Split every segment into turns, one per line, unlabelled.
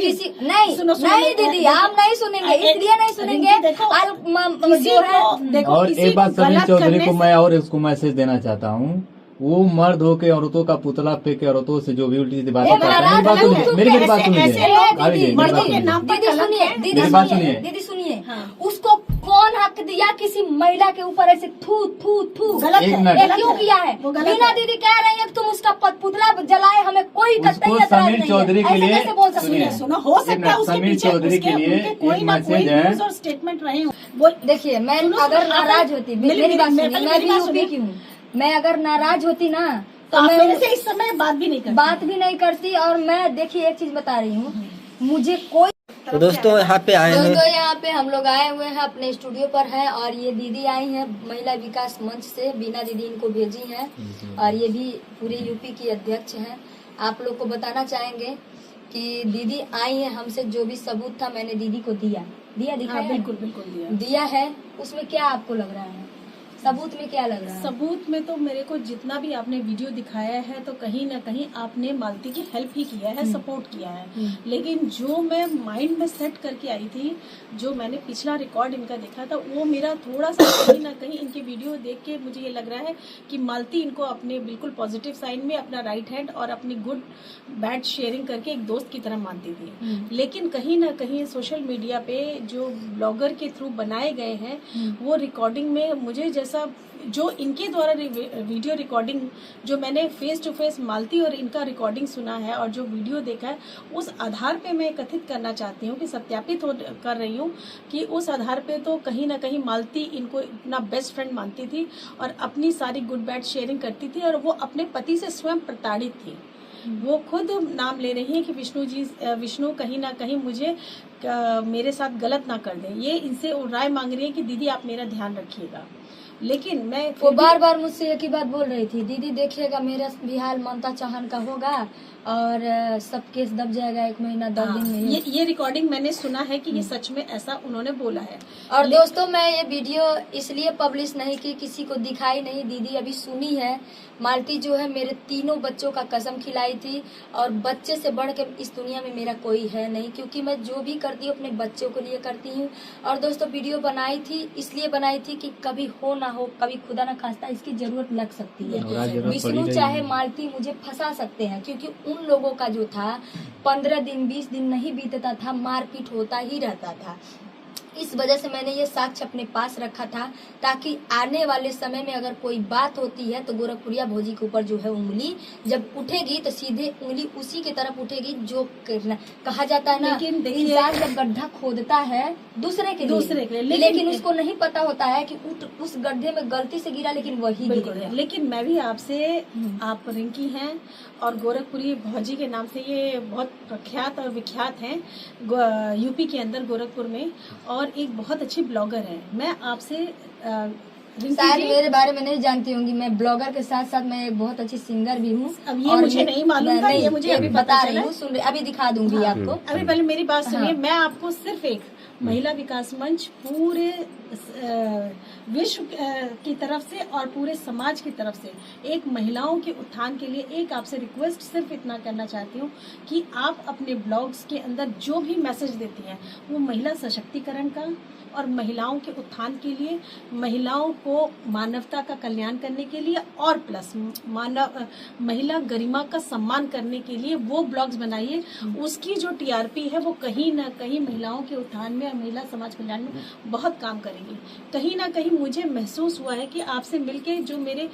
किसी नहीं दीदी, आप नहीं सुनेंगे, इसलिए नहीं सुनेंगे जो है।
और एक बात समीर चौधरी को मैं और इसको मैसेज देना चाहता हूँ, वो मर्द होके औरतों का पुतला फेंक के औरतों से जो भी उल्टी सीधी बातें करते हैं, मेरी बात सुनिए,
दीदी सुनिए, उसको कौन हक दिया किसी महिला के ऊपर ऐसे थू थू थू? क्यों किया है? मीना दीदी कह रही है तुम उसका पुतला जलाए, हमें कोई
समीर चौधरी के लिए
सुनो, हो सकता है
समीर चौधरी के लिए कोई मैसेज है।
स्टेटमेंट रहे हो।
देखिए, मैं अगर नाराज होती, मेरी बात सुनिए, मैं भी यूपी की हूँ, मैं अगर नाराज होती ना तो मैं
मेरे से इस समय बात भी नहीं करती।
और मैं देखिए एक चीज बता रही हूँ, मुझे कोई
तो दोस्तों यहाँ पे आए हैं,
दोस्तों यहाँ पे हम लोग आए हुए हैं, अपने स्टूडियो पर हैं, और ये दीदी आई हैं महिला विकास मंच से, बीना दीदी इनको भेजी हैं, और ये भी पूरे यूपी की अध्यक्ष हैं। आप लोग को बताना चाहेंगे कि दीदी आई है, हमसे जो भी सबूत था मैंने दीदी को दिखाया,
बिल्कुल
दिया है। उसमें क्या आपको लग रहा है, सबूत में क्या लग रहा है?
सबूत में तो मेरे को जितना भी आपने वीडियो दिखाया है तो कहीं ना कहीं आपने मालती की हेल्प ही किया है, सपोर्ट किया है। लेकिन जो मैं माइंड में सेट करके आई थी, जो मैंने पिछला रिकॉर्ड इनका देखा था, वो मेरा थोड़ा सा कहीं ना कहीं इनके वीडियो देख के मुझे ये लग रहा है कि मालती इनको अपने बिल्कुल पॉजिटिव साइड में अपना राइट हैंड और अपनी गुड बैड शेयरिंग करके एक दोस्त की तरह मानती थी। लेकिन कहीं ना कहीं सोशल मीडिया पे जो ब्लॉगर के थ्रू बनाए गए हैं, वो रिकॉर्डिंग में मुझे जो इनके द्वारा वीडियो रिकॉर्डिंग, जो मैंने फेस टू फेस मालती और इनका रिकॉर्डिंग सुना है और जो वीडियो देखा है, उस आधार पे मैं कथित करना चाहती हूँ कि सत्यापित कर रही हूँ कि उस आधार पे तो कहीं ना कहीं मालती इनको अपना बेस्ट फ्रेंड मानती थी और अपनी सारी गुड बैड शेयरिंग करती थी, और वो अपने पति से स्वयं प्रताड़ित थी। वो खुद नाम ले रही है कि विष्णु कहीं ना कहीं मुझे मेरे साथ गलत ना कर दे। ये इनसे राय मांग रही है कि दीदी आप मेरा ध्यान रखिएगा। लेकिन मैं
वो बार बार मुझसे एक ही बात बोल रही थी, दीदी देखिएगा मेरा भी हाल ममता चौहान का होगा और सब केस दब जाएगा 1 महीना 10 दिन में।
ये रिकॉर्डिंग मैंने सुना है कि ये सच में ऐसा उन्होंने बोला है।
और दोस्तों, मैं ये वीडियो इसलिए पब्लिश नहीं की, किसी को दिखाई नहीं, दीदी अभी सुनी है। मालती जो है मेरे 3 बच्चों का कसम खिलाई थी, और बच्चे से बढ़ के इस दुनिया में मेरा कोई है नहीं, क्योंकि मैं जो भी करती हूँ अपने बच्चों के लिए करती हूँ। और दोस्तों, वीडियो बनाई थी इसलिए बनाई थी कि कभी हो ना हो, कभी खुदा ना खास्ता इसकी जरूरत लग सकती है। विष्णु चाहे मालती मुझे फंसा सकते हैं, क्योंकि उन लोगों का जो था 15 दिन 20 दिन नहीं बीतता था, मारपीट होता ही रहता था। इस वजह से मैंने ये साक्ष्य अपने पास रखा था, ताकि आने वाले समय में अगर कोई बात होती है तो गोरखपुरिया भौजी के ऊपर जो है उंगली जब उठेगी तो सीधे उंगली उसी की तरफ उठेगी जो कहा जाता है ना, इंसान जब गड्ढा खोदता है दूसरे के लिए, लेकिन उसको नहीं पता होता है कि उस गड्ढे में गलती से गिरा, लेकिन वही गिरा।
लेकिन मैं भी आपसे, आप रिंकी हैं और गोरखपुरी भौजी के नाम से ये बहुत प्रख्यात और विख्यात हैं यूपी के अंदर, गोरखपुर में, और एक बहुत अच्छी ब्लॉगर है। मैं आपसे
शायद मेरे बारे में नहीं जानती होंगी, मैं ब्लॉगर के साथ साथ मैं एक बहुत अच्छी सिंगर भी हूँ।
अब ये मुझे नहीं मालूम था, ये मुझे अभी
बता रही हूँ, सुन रही, अभी दिखा दूंगी आपको।
अभी पहले मेरी बात सुनिए। मैं आपको सिर्फ एक महिला विकास मंच पूरे विश्व की तरफ से और पूरे समाज की तरफ से एक महिलाओं के उत्थान के लिए एक आपसे रिक्वेस्ट सिर्फ इतना करना चाहती हूँ कि आप अपने ब्लॉग्स के अंदर जो भी मैसेज देती हैं वो महिला सशक्तिकरण का और महिलाओं के उत्थान के लिए, महिलाओं को मानवता का कल्याण करने के लिए और प्लस महिला गरिमा का सम्मान करने के लिए वो ब्लॉग्स बनाइए। उसकी जो टीआरपी है वो कहीं ना कहीं महिलाओं के उत्थान में और महिला समाज कल्याण में बहुत काम करेगी। कहीं ना कहीं मुझे महसूस हुआ है कि आपसे मिलके जो मेरे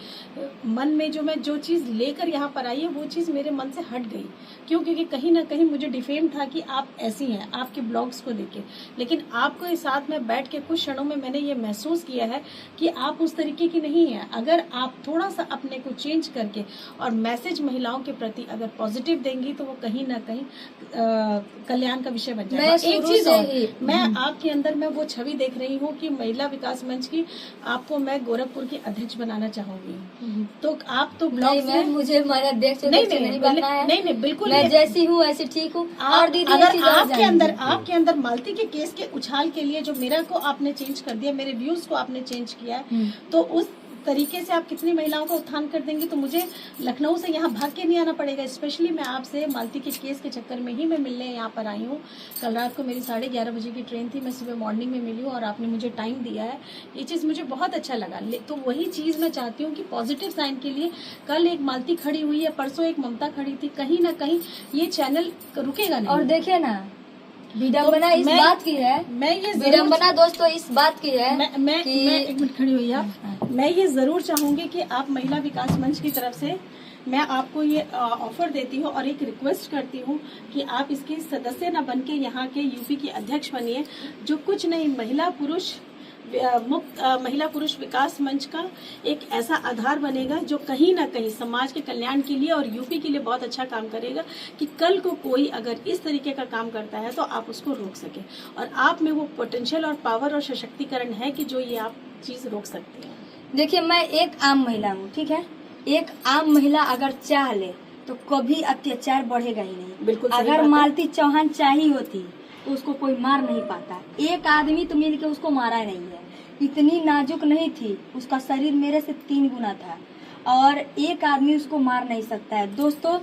मन में जो मैं जो चीज़ लेकर यहाँ पर आई है वो चीज़ मेरे मन से हट गई। क्यों? क्योंकि कहीं ना कहीं मुझे डिफेम था कि आप ऐसी हैं आपके ब्लॉग्स को देख के, लेकिन आपको इस साथ में बैठ के कुछ क्षणों में मैंने ये महसूस किया है कि आप उस तरीके की नहीं है। अगर आप थोड़ा सा अपने को चेंज करके और मैसेज महिलाओं के प्रति अगर पॉजिटिव देंगी तो वो कहीं ना कहीं कल्याण का विषय बन जाएगा। एक चीज और, मैं आपके अंदर मैं वो छवि देख रही हूँ कि महिला विकास मंच की आपको मैं गोरखपुर की अध्यक्ष बनाना चाहूंगी। तो आप तो ब्लॉग में
मुझे अध्यक्ष नहीं बनना है।
नहीं बिल्कुल,
मैं जैसी हूँ ऐसी ठीक हूँ। और दीदी
अगर आपके अंदर मालती के केस के उछाल के लिए जो मेरा को आपने चेंज कर दिया, मेरे व्यूज को आपने चेंज किया है, तो तरीके से आप कितनी महिलाओं का उत्थान कर देंगी, तो मुझे लखनऊ से यहाँ भाग के नहीं आना पड़ेगा। स्पेशली मैं आपसे मालती के केस के चक्कर में ही मैं मिलने यहाँ पर आई हूँ। कल रात को मेरी 11:30 बजे की ट्रेन थी, मैं सुबह मॉर्निंग में मिली हूँ और आपने मुझे टाइम दिया है। ये चीज़ मुझे बहुत अच्छा लगा। तो वही चीज़ मैं चाहती हूँ कि पॉजिटिव साइन के लिए कल एक मालती खड़ी हुई है, परसों एक ममता खड़ी थी, कहीं ना कहीं ये चैनल रुकेगा नहीं।
और देखिए ना, विडम्बना इस बात की है,
मैं ये
विडम्बना दोस्तों इस बात की है
मैं एक मिनट खड़ी हुई आप। मैं ये जरूर चाहूंगी कि आप महिला विकास मंच की तरफ से मैं आपको ये ऑफर देती हूँ और एक रिक्वेस्ट करती हूँ कि आप इसके सदस्य न बन के यहाँ के यूपी की अध्यक्ष बनिए। जो कुछ नहीं, महिला पुरुष विकास मंच का एक ऐसा आधार बनेगा जो कहीं ना कहीं समाज के कल्याण के लिए और यूपी के लिए बहुत अच्छा काम करेगा, कि कल को कोई अगर इस तरीके का काम करता है तो आप उसको रोक सके। और आप में वो पोटेंशियल और पावर और सशक्तिकरण है कि जो ये आप चीज रोक सकते हैं।
देखिए, मैं एक आम महिला हूँ, ठीक है। एक आम महिला अगर चाह ले तो कभी अत्याचार बढ़ेगा ही नहीं।
बिल्कुल सही
अगर
बात है।
मालती चौहान चाहिए होती तो उसको कोई मार नहीं पाता। एक आदमी तो मिल के उसको मारा नहीं है। इतनी नाजुक नहीं थी, उसका शरीर मेरे से 3 गुना था और एक आदमी उसको मार नहीं सकता है। दोस्तों,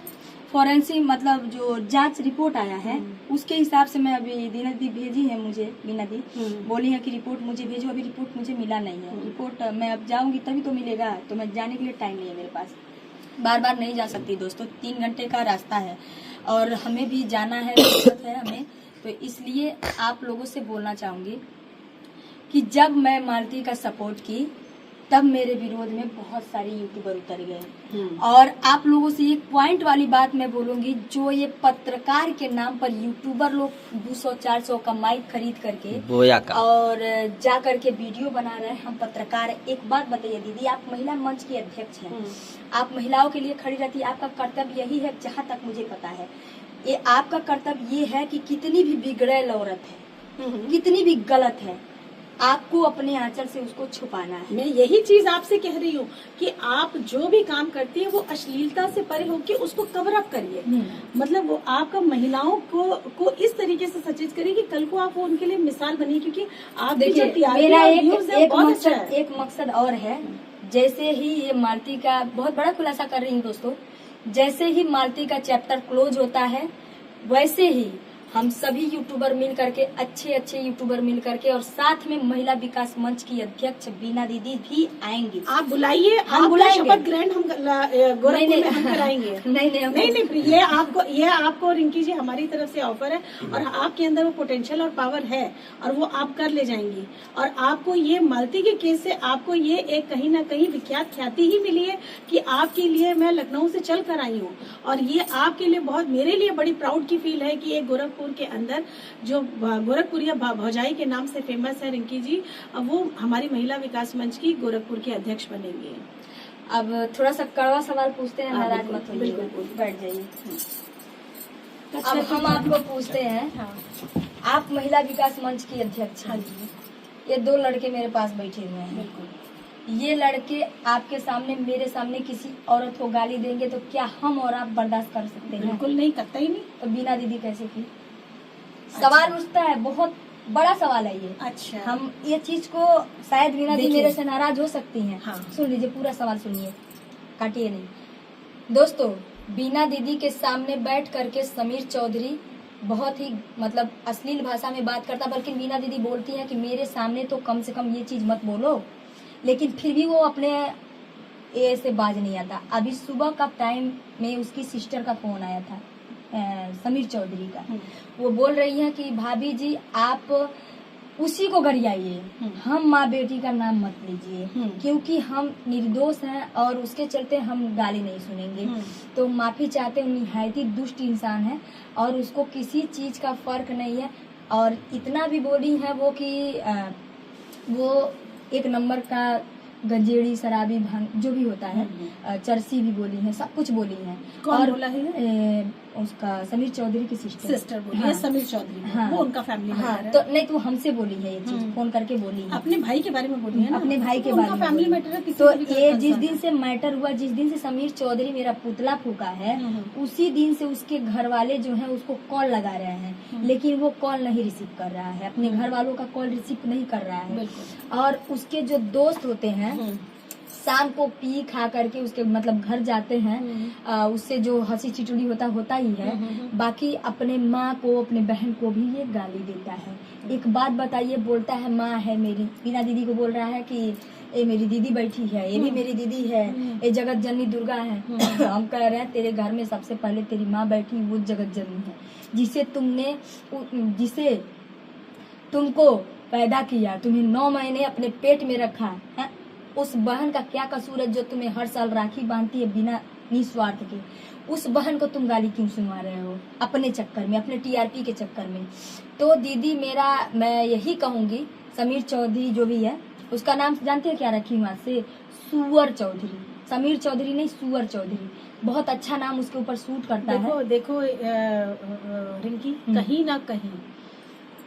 फॉरेंसिक मतलब जो जांच रिपोर्ट आया है उसके हिसाब से मैं अभी दीना दी भेजी है मुझे, दीना दी बोली है कि रिपोर्ट मुझे भेजो। अभी रिपोर्ट मुझे मिला नहीं है। रिपोर्ट मैं अब जाऊंगी तभी तो मिलेगा, तो मैं जाने के लिए टाइम नहीं है मेरे पास, बार बार नहीं जा सकती दोस्तों। 3 घंटे का रास्ता है और हमें भी जाना है, जरूरत है हमें। तो इसलिए आप लोगों से बोलना चाहूंगी कि जब मैं मालती का सपोर्ट की तब मेरे विरोध में बहुत सारे यूट्यूबर उतर गए। और आप लोगों से एक पॉइंट वाली बात मैं बोलूंगी, जो ये पत्रकार के नाम पर यूट्यूबर लोग 200-400 का माइक खरीद करके और जा करके वीडियो बना रहे हैं। हम पत्रकार हैं। एक बात बताइए दीदी, आप महिला मंच की अध्यक्ष हैं, आप महिलाओं के लिए खड़ी रहती है। आपका कर्तव्य यही है, जहाँ तक मुझे पता है, ये आपका कर्तव्य ये है कि कितनी भी बिगड़ैल औरत है, कितनी भी गलत है, आपको अपने आंचल से उसको छुपाना है।
मैं यही चीज आपसे कह रही हूँ कि आप जो भी काम करती है वो अश्लीलता से परे होकर उसको कवर अप करिए। मतलब वो आपका महिलाओं को इस तरीके से सचेत करिए कि कल को आप वो उनके लिए मिसाल बनिए। क्योंकि आप
देखिए, मेरा एक मकसद और है। जैसे ही ये मालती का बहुत बड़ा खुलासा कर रही हूँ दोस्तों, जैसे ही मालती का चैप्टर क्लोज होता है वैसे ही हम सभी यूट्यूबर मिल करके, अच्छे यूट्यूबर मिल करके, और साथ में महिला विकास मंच की अध्यक्ष बीना दीदी भी आएंगी।
आप बुलाइए,
हम बुलाएंगे।
शपथ ग्रहण हम गोरखपुर में हम कराएंगे। नहीं, ये आपको रिंकी जी हमारी तरफ से ऑफर है और आपके अंदर वो पोटेंशियल और पावर है और वो आप कर ले जाएंगी। और आपको ये मालती के केस से आपको ये एक कहीं ना कहीं विख्यात ख्याति ही मिली है कि आपके लिए मैं लखनऊ से चल कर आई हूँ। और ये आपके लिए बहुत, मेरे लिए बड़ी प्राउड की फील है कि एक गोरखपुर के अंदर जो गोरखपुरिया भौजाई के नाम से फेमस है रिंकी जी, वो हमारी महिला विकास मंच की गोरखपुर की अध्यक्ष बनेंगी।
अब थोड़ा सा कड़वा सवाल पूछते हैं, नाराज मत होइए,
बिल्कुल
बैठ जाइए। अब हम आपको पूछते हैं, आप महिला विकास मंच की अध्यक्ष हैं। ये 2 लड़के मेरे पास बैठे हुए हैं। ये लड़के आपके सामने, मेरे सामने किसी औरत को गाली देंगे तो क्या हम और आप बर्दाश्त कर सकते हैं?
बिल्कुल नहीं, करता ही नहीं।
तो बीना दीदी कैसे की? सवाल उठता है, बहुत बड़ा सवाल है ये।
अच्छा,
हम ये चीज को शायद बीना दी मेरे से नाराज हो सकती हैं।
हाँ।
सुन लीजिए, पूरा सवाल सुनिए, काटिए नहीं। दोस्तों, बीना दीदी के सामने बैठ करके समीर चौधरी बहुत ही मतलब अश्लील भाषा में बात करता, बल्कि बीना दीदी बोलती है कि मेरे सामने तो कम से कम ये चीज मत बोलो, लेकिन फिर भी वो अपने ए से बाज नहीं आता। अभी सुबह का टाइम में उसकी सिस्टर का फोन आया था, समीर चौधरी का। वो बोल रही है कि भाभी जी आप उसी को गरियाइए, हम माँ बेटी का नाम मत लीजिए, क्योंकि हम निर्दोष हैं और उसके चलते हम गाली नहीं सुनेंगे। तो माफी चाहते हैं, निहायती दुष्ट इंसान है और उसको किसी चीज का फर्क नहीं है। और इतना भी बोली है वो कि वो 1 नंबर का गंजेड़ी, शराबी, भांग जो भी होता है, चरसी भी बोली है, सब कुछ बोली है।
कौन
और
बोला है?
उसका समीर चौधरी की सिस्टर
बोली है। समीर चौधरी,
हाँ,
वो उनका फैमिली मैटर है।
तो नहीं, तो हमसे बोली है ये चीज, फोन करके बोली है।
अपने भाई के बारे में बोली है ना?
अपने भाई के बारे में
फैमिली मैटर है।
तो ये जिस दिन से मैटर हुआ, जिस दिन से समीर चौधरी मेरा पुतला फूका है, उसी दिन से उसके घर वाले जो है उसको कॉल लगा रहे हैं, लेकिन वो कॉल नहीं रिसीव कर रहा है, अपने घर वालों का कॉल रिसीव नहीं कर रहा है। और उसके जो दोस्त होते हैं शाम को पी खा करके उसके मतलब घर जाते हैं, उससे जो हंसी चिटुड़ी होता ही है। बाकी अपने माँ को अपने बहन को भी ये गाली देता है। एक बात बताइए, बोलता है माँ है मेरी, बीना दीदी को बोल रहा है कि ये मेरी दीदी बैठी है, ये भी मेरी दीदी है, ये जगत जननी दुर्गा है। हम कह रहे हैं तेरे घर में सबसे पहले तेरी माँ बैठी, वो जगत जननी है, जिसे तुमको पैदा किया, तुम्हें 9 महीने अपने पेट में रखा है। उस बहन का क्या कसूर है जो तुम्हें हर साल राखी बांधती है बिना निस्वार्थ के? उस बहन को तुम गाली क्यों सुनवा रहे हो अपने चक्कर में, अपने टीआरपी के चक्कर में? तो दीदी मैं यही कहूंगी, समीर चौधरी जो भी है, उसका नाम जानते हैं क्या रखी हूँ आज से? सुअर चौधरी। समीर चौधरी नहीं, सुअर चौधरी। बहुत अच्छा नाम उसके ऊपर सूट करता है।
देखो रिंकी, कहीं ना कहीं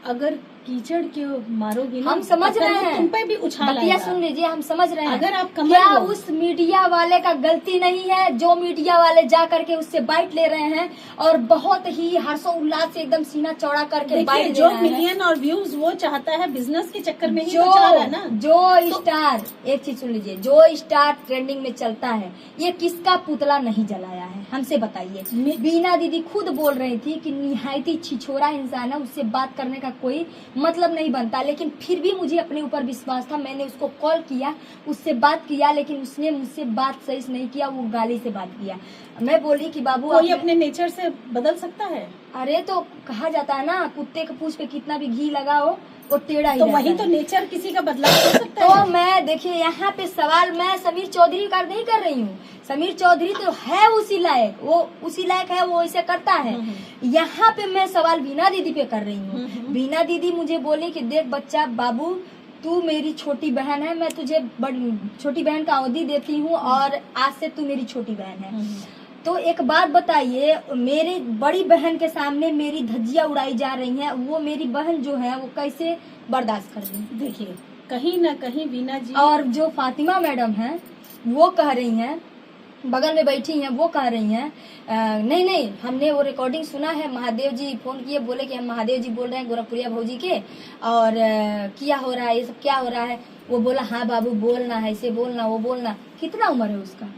अगर कीचड़ के मारोगी ना,
हम समझ रहे हैं,
तुम पे भी उछाल आएगा।
सुन लीजिए, हम समझ रहे हैं।
अगर आप
क्या उस मीडिया वाले का गलती नहीं है जो मीडिया वाले जा करके उससे बाइट ले रहे हैं और बहुत ही हर्षोल्लास से एकदम सीना चौड़ा करके बाइट
जो मिलियन और व्यूज वो चाहता है, बिजनेस के चक्कर में ही
जो
तो चला रहा है ना।
जो स्टार, एक चीज सुन लीजिए, जो स्टार ट्रेंडिंग में चलता है, ये किसका पुतला नहीं जलाया है? हमसे बताइए। बीना दीदी खुद बोल रही थी कि निहायती छिछोरा इंसान है, उससे बात करने का कोई मतलब नहीं बनता, लेकिन फिर भी मुझे अपने ऊपर विश्वास था। मैंने उसको कॉल किया, उससे बात किया, लेकिन उसने मुझसे बात सही से नहीं किया, वो गाली से बात किया। मैं बोली कि बाबू
कोई अपने नेचर से बदल सकता है?
अरे तो कहा जाता है ना, कुत्ते के पूंछ पे कितना भी घी लगाओ वो टेढ़ा ही
तो
रहता
वही
है।
तो नेचर किसी का बदलाव हो सकता
तो
है।
मैं देखिए यहाँ पे सवाल मैं समीर चौधरी का नहीं कर रही हूँ। समीर चौधरी तो है उसी लायक, वो उसी लायक है, वो ऐसे करता है। यहाँ पे मैं सवाल बीना दीदी पे कर रही हूँ। बीना दीदी मुझे बोली कि देख बच्चा, बाबू तू मेरी छोटी बहन है, मैं तुझे छोटी बहन का अवधि देती हूँ और आज से तू मेरी छोटी बहन है। तो एक बात बताइए, मेरी बड़ी बहन के सामने मेरी धज्जियां उड़ाई जा रही हैं, वो मेरी बहन जो है वो कैसे बर्दाश्त कर ली?
देखिए कहीं ना कहीं बीना जी,
और जो फातिमा मैडम है वो कह रही हैं, बगल में बैठी हैं, वो कह रही हैं नहीं हमने वो रिकॉर्डिंग सुना है, महादेव जी फोन किए, बोले कि हम महादेव जी बोल रहे हैं गोरखपुरिया भौजी के, और क्या हो रहा है, ये सब क्या हो रहा है? वो बोला हाँ बाबू बोलना है, ऐसे बोलना, वो बोलना। कितना उम्र है उसका?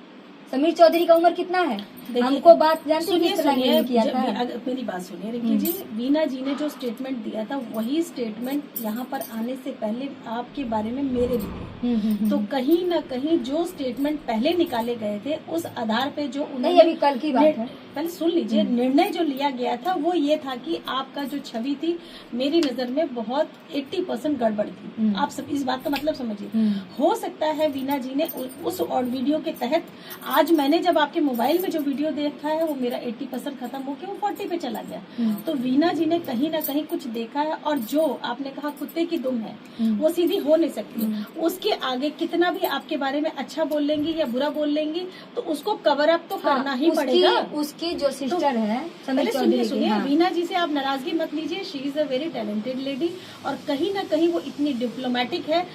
समीर चौधरी का उम्र कितना है? हमको बात जानते हैं किस तरह ने किया था?
मेरी बात सुनिए रिंकी जी, बीना जी ने जो स्टेटमेंट दिया था वही स्टेटमेंट यहाँ पर आने से पहले आपके बारे में मेरे भी। तो कहीं ना कहीं जो स्टेटमेंट पहले निकाले गए थे उस आधार पे जो
नहीं, अभी कल की बात है,
पहले सुन लीजिए, निर्णय जो लिया गया था वो ये था कि आपका जो छवि थी मेरी नजर में बहुत 80% गड़बड़ थी। आप सब इस बात का मतलब समझिए। हो सकता है बीना जी ने उस वीडियो के तहत, आज मैंने जब आपके मोबाइल में जो वीडियो देखा है वो मेरा 80% खत्म होकर वो 40 पे चला गया। तो वीना जी ने कहीं ना कहीं कुछ देखा है, और जो आपने कहा कुत्ते की दुम है वो सीधी हो नहीं सकती। उसके आगे कितना भी आपके बारे में अच्छा बोल लेंगी या बुरा बोल लेंगी तो उसको कवर अप तो करना ही पड़ेगा।
उसकी जो सिस्टर है
सुनिए, वीना जी से आप नाराजगी मत लीजिए, she is a very talented lady, और कहीं ना कहीं वो इतनी डिप्लोमेटिक है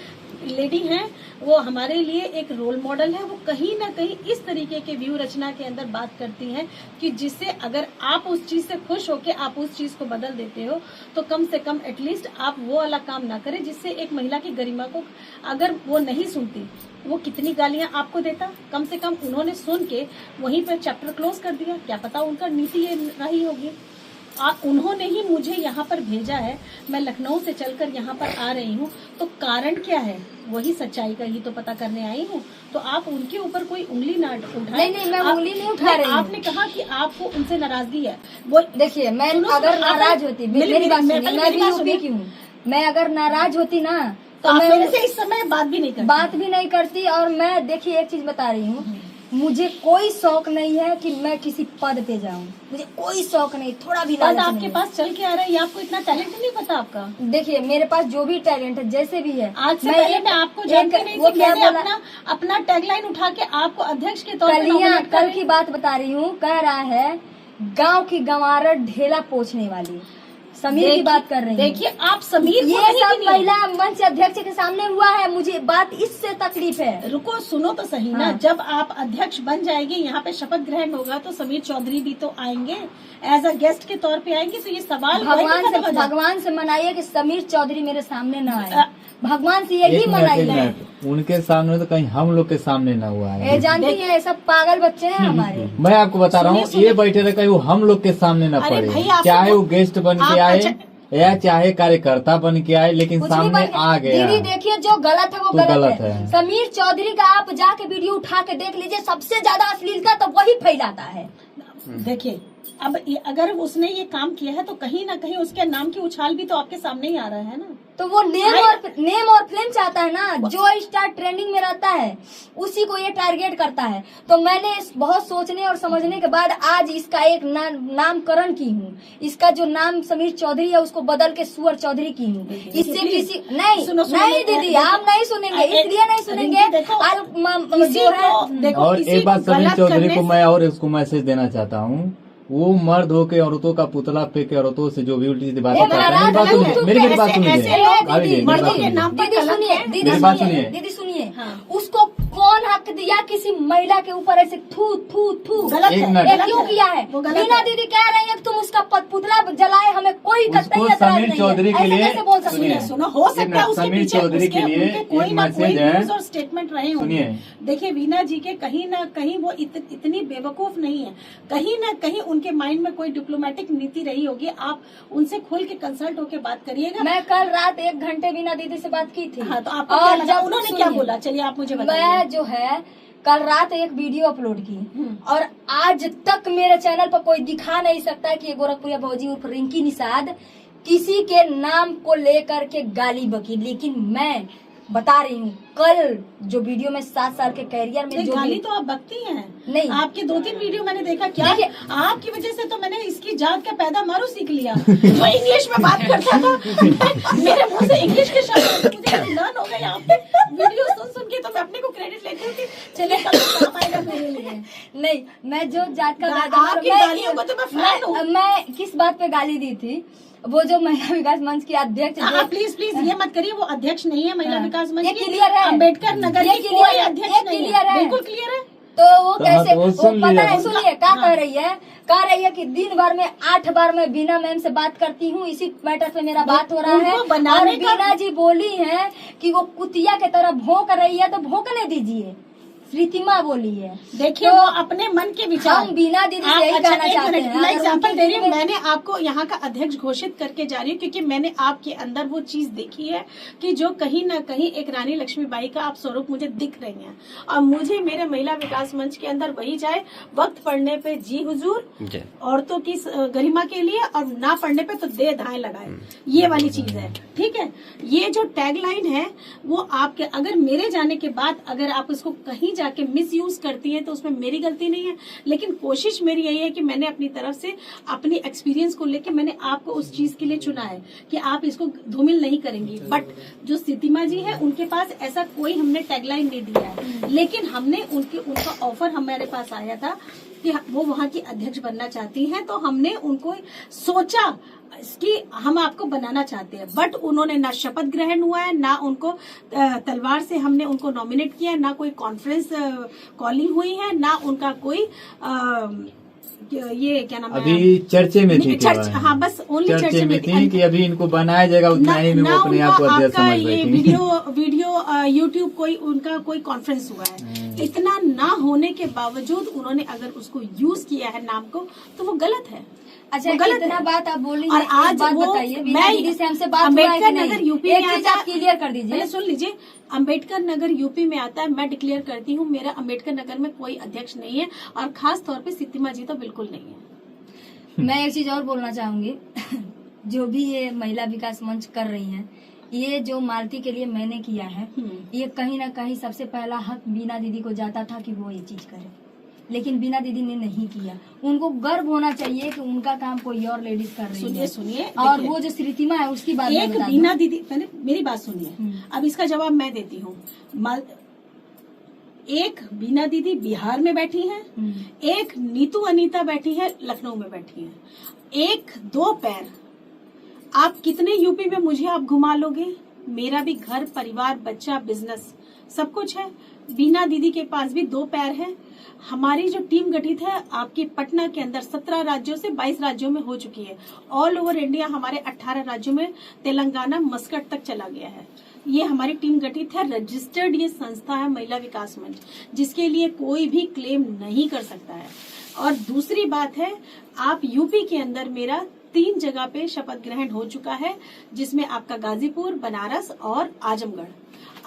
लेडी हैं, वो हमारे लिए एक रोल मॉडल है। वो कहीं ना कहीं इस तरीके के व्यू रचना के अंदर बात करती हैं कि जिससे अगर आप उस चीज से खुश होके आप उस चीज को बदल देते हो तो कम से कम एटलीस्ट आप वो वाला काम ना करें जिससे एक महिला की गरिमा को, अगर वो नहीं सुनती वो कितनी गालियां आपको देता, कम से कम उन्होंने सुन के वहीं पर चैप्टर क्लोज कर दिया। क्या पता उनका नीति ये रही होगी। उन्होंने ही मुझे यहाँ पर भेजा है, मैं लखनऊ से चलकर यहाँ पर आ रही हूँ, तो कारण क्या है वही सच्चाई का ही तो पता करने आई हूँ। तो आप उनके ऊपर कोई उंगली ना उठाए।
नहीं, मैं उंगली नहीं उठा रही हूँ।
आपने कहा कि आपको उनसे नाराजगी है, वो
देखिए मैं अगर नाराज होती, मेरी बात सुनिए, मैं भी यूपी की हूँ, मैं अगर नाराज होती ना
तो मैं मेरे से इस समय बात भी नहीं करती। और मैं देखिए एक चीज बता रही हूँ, मुझे कोई शौक नहीं है कि मैं किसी पद पे जाऊं, मुझे कोई शौक नहीं, थोड़ा भी पद आपके पास चल के आ रहा है, आपको इतना टैलेंट नहीं पता आपका? देखिए
मेरे पास जो भी टैलेंट है जैसे भी है,
आज से पहले मैं आपको जानती नहीं थी, मैंने अपना टैगलाइन उठा के आपको अध्यक्ष के तौर पर
कल की बात बता रही हूँ। कह रहा है गांव की गंवारत ढेला पोछने वाली, समीर की बात कर रही हूँ।
देखिए आप समीर को
ये
नहीं
सब
गिनिए।
महिला मंच अध्यक्ष के सामने हुआ है, मुझे बात इससे तकलीफ है।
रुको सुनो तो सही ना,
हाँ।
जब आप अध्यक्ष बन जाएंगे, यहाँ पे शपथ ग्रहण होगा तो समीर चौधरी भी तो आएंगे, एज अ गेस्ट के तौर पे आएंगे, तो ये सवाल
भगवान से मनाइए कि समीर चौधरी मेरे सामने न आए, भगवान से यही
एक
मनाइए।
मिनट, उनके सामने तो कहीं हम लोग के सामने ना हुआ है।
ये जानती है, सब पागल बच्चे हैं हमारे।
मैं आपको बता रहा हूँ,
सुनिए,
ये बैठे रहे कहीं वो हम लोग के सामने ना
अरे
पड़े,
भाई, आपको
चाहे वो गेस्ट बन के
आप
आए
अच्छा-
या चाहे कार्यकर्ता बन के आए, लेकिन
कुछ नहीं
सामने
बन-
आ गया।
दीदी देखिए, जो गलत है वो
तो
गलत
गलत
है।
है।
समीर चौधरी का आप जाके वीडियो उठा के देख लीजिए, सबसे ज्यादा अश्लीलता तो वही फैलाता है।
देखिए अब अगर उसने ये काम किया है तो कहीं ना कहीं उसके नाम की उछाल भी तो आपके सामने ही आ रहा है ना।
तो वो नेम और फ्लेम चाहता है ना, जो स्टार ट्रेंडिंग में रहता है उसी को ये टारगेट करता है। तो मैंने बहुत सोचने और समझने के बाद आज इसका एक नामकरण की हूँ। इसका जो नाम समीर चौधरी है उसको बदल के सुअर चौधरी की हूँ। इससे किसी नहीं
सुनो,
नहीं दीदी, आप नहीं सुनेंगे, इसलिए नहीं सुनेंगे। जो है
और एक बात समीर चौधरी को मैं और उसको मैसेज देना चाहता हूँ, वो मर्द होके औरतों का पुतला फेंक के औरतों से जो भी उल्टी सीधी बातें करते हैं, मेरी बात सुनिए, मेरी बात सुनिए,
दीदी सुनिए, उसको कौन हक दिया किसी महिला के ऊपर ऐसे थू थू थू?
गलत
एक
है,
मिनट।
ये
गलत
क्यों
है।
किया है?
वो गलत
मीना
है।
दीदी कह रही है कि तुम उसका पुतला जलाए, हमें कोई
उसको
कतई एतराज
समीर
नहीं
चौधरी
है।
के
ऐसे
लिए
कैसे बोल सकती
सुनिए,
है?
सुनो, हो सकता है उसके
समीर
पीछे
चौधरी के लिए
उनके कोई
एक
ना कोई
मैसेज है।
न्यूज़ और स्टेटमेंट रहे होंगे।
सुनिए।
देखिए वीना जी के कहीं ना कहीं वो इतनी बेवकूफ नहीं है, कहीं ना कहीं उनके माइंड में कोई डिप्लोमेटिक नीति रही होगी। आप उनसे खोल के कंसल्ट होके बात करिएगा।
मैं कल रात 1 घंटे वीना दीदी से बात की थी।
हाँ, तो आपको क्या लगा?
जब
उन्होंने
सुनिए,
क्या बोला? चलिए आप मुझे बताइए।
मैं जो है कल रात एक वीडियो अपलोड की और आज तक मेरे चैनल पर कोई दिखा नहीं सकता कि ये गोरखपुरिया भौजी उर्फ रिंकी निषाद किसी के नाम को लेकर के गाली बकी। लेकिन मैं बता रही हूँ, कल जो वीडियो में 7 साल के कैरियर में जो
गाली तो आप बकती हैं।
नहीं,
आपके 2-3 वीडियो मैंने देखा। क्या
देखिए,
आपकी वजह से तो मैंने इसकी जात का पैदा मारू सीख लिया। जो इंग्लिश में बात करता था मेरे मुंह से इंग्लिश के शब्द मुझे लर्न हो गए। यहाँ पे वीडियो सुन के तो मैं अपने को क्रेडिट लेती हूँ कि चलिए कल काम आएगा मेरे लिए।
नहीं, मैं जो जात का
आपकी गालियों को तो मैं फैन हूँ।
मैं किस बात पे गाली दी थी? वो जो महिला विकास मंच की अध्यक्ष
प्लीज ये मत करिए, वो अध्यक्ष नहीं है महिला विकास मंच
ये
की।
क्लियर है।
अम्बेडकर नगर
ये
की
क्लियर
कोई
है।
अध्यक्ष
ये
नहीं
क्लियर है।
बिल्कुल क्लियर है।
तो वो कैसे
वो
वो
सुन
पता
लिया।
है? सुनिए क्या कह रही है। कह रही है कि दिन भर में 8 बार मैं बीना मैम से बात करती हूँ, इसी मैटर पे मेरा बात हो रहा है।
उनको बनाने
और
का-
बीना जी बोली है कि वो कुतिया के तरह भौंक रही है, तो भौंकने दीजिए। रितिमा बोली है।
देखिए
तो
वो अपने मन के विचार।
हम बीना दीदी से
आप
यही
अच्छा,
कहना
एक
चाहते
मिनट,
हैं।
मैं
अगर
एग्जाम्पल
उनकी
दे रही हूँ।
दिल में-
मैंने आपको यहाँ का अध्यक्ष घोषित करके जा रही हूँ क्योंकि मैंने आपके अंदर वो चीज देखी है कि जो कहीं ना कहीं एक रानी लक्ष्मीबाई का आप स्वरूप मुझे दिख रही हैं। और मुझे मेरे महिला विकास मंच के अंदर वही जाए, वक्त पड़ने पे जी हुजूर, औरतों की गरिमा के लिए, और ना पढ़ने पे तो दे धाए लगाए, ये वाली चीज है। ठीक है, ये जो टैगलाइन है वो आपके, अगर मेरे जाने के बाद अगर आप इसको कहीं जाके मिस यूज करती है तो उसमें मेरी गलती नहीं है। लेकिन कोशिश मेरी यही है कि मैंने अपनी तरफ से अपनी एक्सपीरियंस को लेके मैंने आपको उस चीज के लिए चुना है कि आप इसको धूमिल नहीं करेंगी। बट जो सितिमा जी है उनके पास ऐसा कोई हमने टैगलाइन नहीं दिया है, लेकिन हमने उनका ऑफर हमारे पास आया था कि वो वहाँ की अध्यक्ष बनना चाहती हैं, तो हमने उनको सोचा कि हम आपको बनाना चाहते हैं। बट उन्होंने ना शपथ ग्रहण हुआ है, ना उनको तलवार से हमने उनको नॉमिनेट किया, ना कोई कॉन्फ्रेंस कॉलिंग हुई है, ना उनका कोई ये क्या नाम है,
अभी चर्चे में थी।
हाँ बस ओनली
चर्चे में थी कि अभी इनको बनाया जाएगा, उतना ही में वो अपने आप को अध्यक्ष समझ
ये
बैठी।
वीडियो यूट्यूब उनका कोई कॉन्फ्रेंस हुआ है। इतना ना होने के बावजूद उन्होंने अगर उसको यूज किया है नाम को, तो वो गलत है।
अच्छा,
गलत
इतना
है।
बात आप बोली
और आज
बात
वो
बताइए, बीना दीदी से हमसे बात हुआ है
अम्बेडकर
कि नहीं?
नगर यूपी
एक
में
चीज
आता
आप क्लियर कर दीजिए।
पहले सुन लीजिए, अम्बेडकर नगर यूपी में आता है। मैं डिक्लेयर करती हूँ मेरा अम्बेडकर नगर में कोई अध्यक्ष नहीं है, और खास तौर पे सितिमा जी तो बिल्कुल नहीं है।
मैं एक चीज और बोलना चाहूंगी जो भी ये महिला विकास मंच कर रही हैं, ये जो मालती के लिए मैंने किया है, ये कहीं ना कहीं सबसे पहला हक बीना दीदी को जाता था कि वो ये चीज करे, लेकिन बीना दीदी ने नहीं किया। उनको गर्व होना चाहिए कि उनका काम कोई और लेडीज कर रही है।
सुनिए,
और वो जो श्रीतिमा है उसकी बात मैं
एक
बता दूं।
बीना दीदी, पहले मेरी बात सुनिए, अब इसका जवाब मैं देती हूँ। एक बीना दीदी बिहार में बैठी हैं, एक नीतू अनीता बैठी है लखनऊ में बैठी हैं। एक दो पैर आप कितने यूपी में मुझे आप घुमा लोगे? मेरा भी घर परिवार बच्चा बिजनेस सब कुछ है। बीना दीदी के पास भी 2 पैर है। हमारी जो टीम गठित है आपके पटना के अंदर 17 राज्यों से 22 राज्यों में हो चुकी है। ऑल ओवर इंडिया हमारे 18 राज्यों में, तेलंगाना मस्कट तक चला गया है। ये हमारी टीम गठित है। रजिस्टर्ड ये संस्था है महिला विकास मंच, जिसके लिए कोई भी क्लेम नहीं कर सकता है। और दूसरी बात है, आप यूपी के अंदर मेरा 3 जगह पे शपथ ग्रहण हो चुका है, जिसमें आपका गाजीपुर, बनारस और आजमगढ़।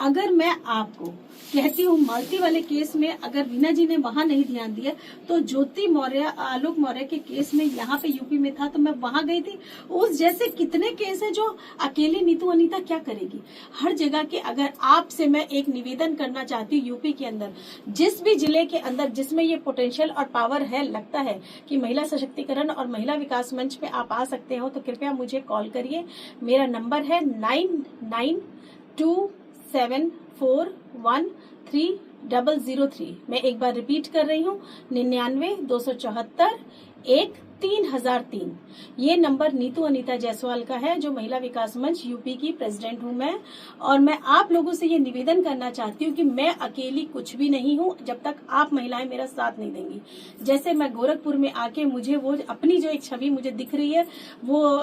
अगर मैं आपको कहती हूँ मालती वाले केस में अगर वीना जी ने वहां नहीं ध्यान दिया तो ज्योति मौर्य, आलोक मौर्य के केस में यहाँ पे यूपी में था तो मैं वहां गई थी। उस जैसे कितने केस है जो अकेली नीतू अनीता क्या करेगी। हर जगह के अगर आपसे मैं एक निवेदन करना चाहती हूँ, यूपी के अंदर जिस भी जिले के अंदर जिसमें ये पोटेंशियल और पावर है, लगता है कि महिला सशक्तिकरण और महिला विकास मंच पे आप आ सकते हो, तो कृपया मुझे कॉल करिए। मेरा नंबर है 9927413003। मैं एक बार रिपीट कर रही हूँ, 99-274-1-3003। ये नंबर नीतू अनीता जायसवाल का है, जो महिला विकास मंच यूपी की प्रेसिडेंट हूँ मैं। और मैं आप लोगों से ये निवेदन करना चाहती हूँ कि मैं अकेली कुछ भी नहीं हूँ जब तक आप महिलाएं मेरा साथ नहीं देंगी। जैसे मैं गोरखपुर में आके मुझे वो अपनी जो एक छवि मुझे दिख रही है वो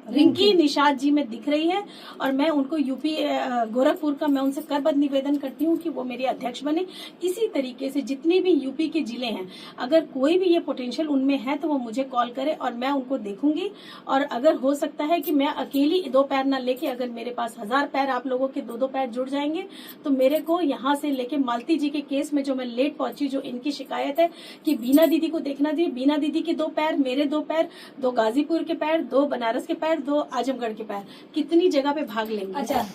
रिंकी निषाद जी में दिख रही है, और मैं उनको यूपी गोरखपुर का मैं उनसे करबद्ध निवेदन करती हूँ कि वो मेरे अध्यक्ष बने। इसी तरीके से जितने भी यूपी के जिले हैं, अगर कोई भी ये पोटेंशियल उनमें है तो वो मुझे कॉल करे और मैं उनको देखूंगी। और अगर हो सकता है कि मैं अकेली 2 पैर न लेके, अगर मेरे पास 1000 पैर आप लोगों के 2-2 पैर जुड़ जाएंगे तो मेरे को यहाँ से लेके मालती जी के केस में जो मैं लेट पहुंची, जो इनकी शिकायत है कि बीना दीदी को देखना चाहिए, बीना दीदी के 2 पैर, मेरे 2 पैर, 2 गाजीपुर के पैर, 2 बनारस के पैर, 2 आजमगढ़ के पैर, कितनी जगह पे भाग लेंगे।
अच्छा,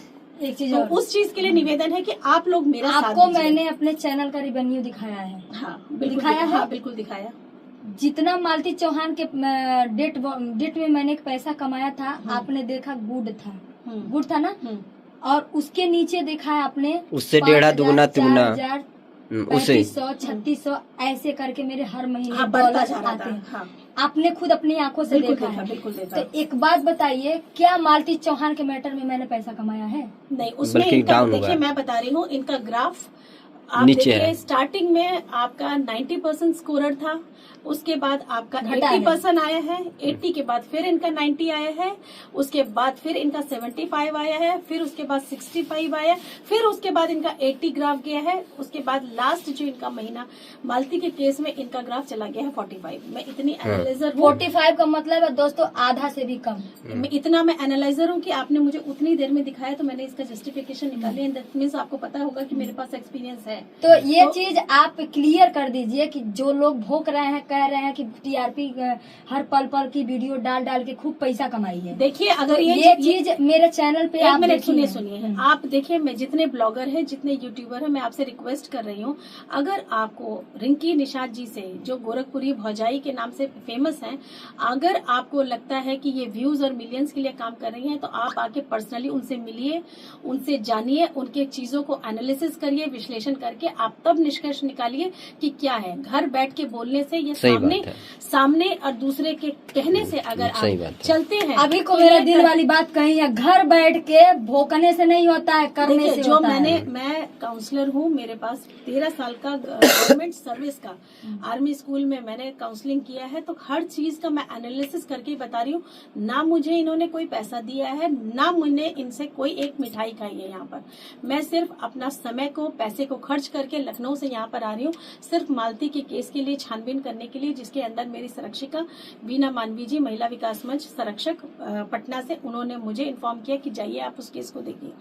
एक चीज
तो
और,
उस चीज के लिए निवेदन है कि आप लोग मेरा साथ
आपको
दीजिए।
मैंने अपने चैनल का रिवेन्यू दिखाया है।
हाँ बिल्कुल
दिखाया है?
हाँ बिल्कुल दिखाया।
जितना मालती चौहान के डेट में मैंने एक पैसा कमाया था, आपने देखा गुड था, गुड था ना। और उसके नीचे देखा है आपने
उससे 1.5 दुगुना तिगुना,
3500 3600 ऐसे करके मेरे हर महीने
हाँ, बढ़ता
डॉलर
जा रहा
आते
था।
हैं।
हाँ।
आपने खुद अपनी आंखों से
बिल्कुल
देखा
देखा,
है।
बिल्कुल देखा।
तो एक बात बताइए, क्या मालती चौहान के मैटर में मैंने पैसा कमाया है?
नहीं, उसमें
बल्कि
इनका
डाउन
देखिए,
हुआ।
मैं बता रही हूँ इनका ग्राफ आप
नीचे
देखिए।
है।
स्टार्टिंग में आपका 90% स्कोरर था, उसके बाद आपका
घटा है।
80% आया है, 80 के बाद फिर इनका 90 आया है, उसके बाद फिर इनका 75 आया है, फिर उसके बाद 65 आया, फिर उसके बाद इनका 80 ग्राफ गया है, उसके बाद लास्ट जो इनका महीना मालती के केस में इनका ग्राफ चला गया है 45। मैं इतनी एनालाइजर हूँ।
45 का मतलब है दोस्तों आधा से भी कम।
मैं एनालाइजर हूँ कि आपने मुझे उतनी देर में दिखाया, तो मैंने इसका जस्टिफिकेशन निकाली। एंड दैट मींस आपको पता होगा कि मेरे पास एक्सपीरियंस है।
तो ये चीज आप क्लियर कर दीजिए कि जो लोग भोंक रहे हैं, कह रहे हैं कि टीआरपी हर पल पल की वीडियो डाल डाल के खूब पैसा कमाई है।
देखिए, अगर
तो
ये
चीज मेरे चैनल पे आप
मिनट
देखिए।
सुनिए। आप देखिए, मैं जितने ब्लॉगर हैं, जितने यूट्यूबर हैं, मैं आपसे रिक्वेस्ट कर रही हूँ, अगर आपको रिंकी निषाद जी से, जो गोरखपुरी भौजाई के नाम से फेमस हैं, अगर आपको लगता है कि ये व्यूज और मिलियंस के लिए काम कर रही हैं, तो आप आके पर्सनली उनसे मिलिए, उनसे जानिए, उनके चीजों को एनालिसिस करिए, विश्लेषण करके आप तब निष्कर्ष निकालिए कि क्या है। घर बैठ के बोलने से, ये सामने और दूसरे के कहने से अगर आप चलते हैं,
अभी को मेरा दिल वाली बात कही है, घर बैठ के भोंकने से नहीं होता है, करने से
जो
होता है।
मैं काउंसलर हूँ, मेरे पास 13 साल का गवर्नमेंट सर्विस का आर्मी स्कूल में मैंने काउंसलिंग किया है, तो हर चीज का मैं एनालिसिस करके बता रही हूँ। ना मुझे इन्होंने कोई पैसा दिया है, ना मुझे इनसे कोई एक मिठाई खाई है। यहाँ पर मैं सिर्फ अपना समय को, पैसे को खर्च करके लखनऊ से यहाँ पर आ रही हूँ, सिर्फ मालती के केस के लिए छानबीन करने के लिए, जिसके अंदर मेरी संरक्षिका बीना मानवी जी, महिला विकास मंच संरक्षक पटना से, उन्होंने मुझे इन्फॉर्म किया कि जाइए आप उस केस को देखिए।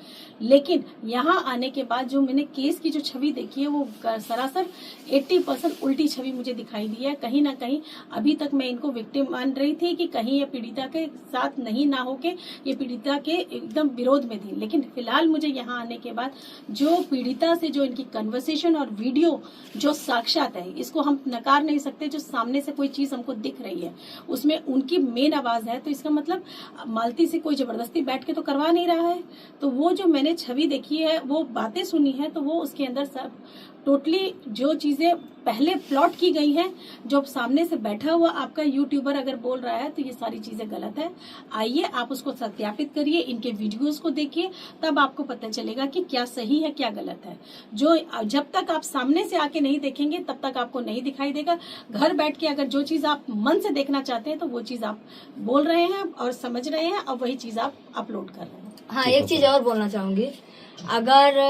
लेकिन यहाँ आने के बाद जो मैंने केस की जो छवि देखी है, वो सरासर 80% उल्टी छवि मुझे दिखाई दी है। कहीं ना कहीं अभी तक मैं इनको विक्टिम मान रही थी कि कहीं ये पीड़िता के साथ नहीं ना होके ये पीड़िता के एकदम विरोध में थी। लेकिन फिलहाल मुझे यहाँ आने के बाद जो पीड़िता से जो इनकी कन्वर्सेशन और वीडियो जो साक्षात है, इसको हम नकार नहीं सकते। जो सामने से कोई चीज हमको दिख रही है, उसमें उनकी मेन आवाज है, तो इसका मतलब मालती से कोई जबरदस्ती बैठ के तो करवा नहीं रहा है। तो वो जो मैंने छवि देखी है, वो बातें सुनी है, तो वो उसके अंदर सब टोटली जो चीजें पहले प्लॉट की गई हैं, जो सामने से बैठा हुआ आपका यूट्यूबर अगर बोल रहा है तो ये सारी चीजें गलत है। आइए आप उसको सत्यापित करिए, इनके वीडियोस को देखिए, तब आपको पता चलेगा कि क्या सही है क्या गलत है। जो जब तक आप सामने से आके नहीं देखेंगे तब तक आपको नहीं दिखाई देगा। घर बैठ के अगर जो चीज आप मन से देखना चाहते हैं तो वो चीज आप बोल रहे हैं और समझ रहे हैं और वही चीज आप अपलोड कर रहे हैं।
हाँ, एक चीज और बोलना चाहूंगी। अगर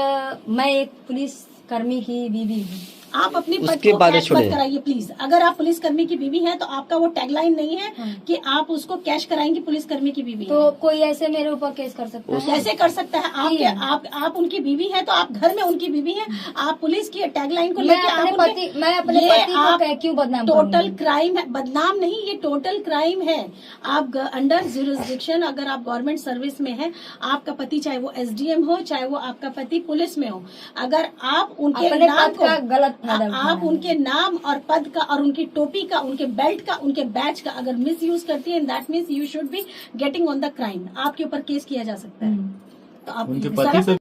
मैं एक पुलिस कर्मी की बीवी हूँ,
आप अपनी पद
उसके
को
बारे
कैश मत
छोड़िए।
कराइए प्लीज। अगर आप पुलिसकर्मी की बीवी हैं तो आपका वो टैगलाइन नहीं है कि आप उसको कैश कराएंगी पुलिसकर्मी की बीवी
तो
है।
कोई ऐसे मेरे ऊपर केस कर सकता है?
कैसे कर सकता है? आप उनकी बीवी हैं तो आप घर में उनकी बीवी हैं, आप पुलिस की टैगलाइन को
मैं
लेकर
अपने पति को क्यों बदनाम
टोटल
करूंगी?
क्राइम है, बदनाम नहीं, ये टोटल क्राइम है। आप अंडर जुरिस्डिक्शन, अगर आप गवर्नमेंट सर्विस में हैं, आपका पति चाहे वो एसडीएम हो चाहे वो आपका पति पुलिस में हो, अगर आप उनके
अपने
नाम
पद का गलत फायदा
आप
उठाना है।
उनके नाम और पद का और उनकी टोपी का, उनके बेल्ट का, उनके बैच का अगर मिस यूज करती है, that means you should be getting on the crime. आपके ऊपर केस किया जा सकता है। तो आप
उनके पति से